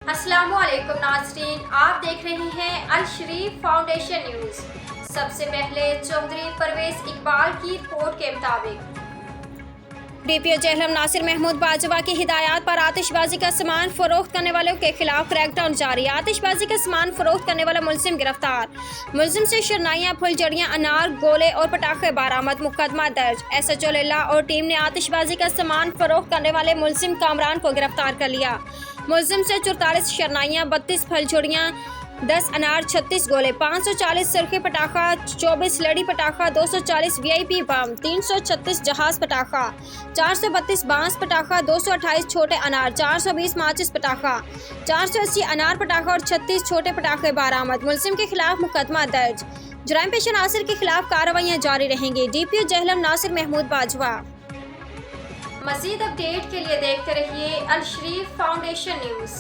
अस्सलामुअलैकुम नाज़रीन, आप देख रहे हैं अल शरीफ फाउंडेशन न्यूज़। सबसे पहले चौधरी परवेज इकबाल की रिपोर्ट के मुताबिक डीपीओ जेहलम नासिर महमूद बाजवा की हिदायत पर आतिशबाजी का सामान फरोख्त करने वालों के खिलाफ क्रैकडाउन जारी। आतिशबाजी का सामान फरोख्त करने वाला मुलजिम गिरफ्तार। मुलजिम से शरनाइयाँ, फुलझड़ियाँ, अनार, गोले और पटाखे बरामद। मुकदमा दर्ज। SHO लिल्ला और टीम ने आतिशबाजी का सामान फरोख्त करने वाले मुलजिम कामरान को गिरफ्तार कर लिया। मुलजिम से 44 शरनाइयाँ, 32 फुलझड़ियाँ, 10 अनार, 36 गोले, 540 सुर्खी पटाखा, 24 लड़ी पटाखा, 240 VIP बम, 336 जहाज पटाखा, 432 बांस पटाखा, 228 छोटे अनार, 420 माचिस पटाखा, 480 अनार पटाखा और 36 छोटे पटाखे बरामद। मुलजिम के खिलाफ मुकदमा दर्ज। जुराइम पेशा नासिर के खिलाफ कार्रवाइयाँ जारी रहेंगी। DPO जेहलम नासिर महमूद बाजवा। मज़ीद अपडेट के लिए देखते रहिए अल शरीफ फाउंडेशन न्यूज़।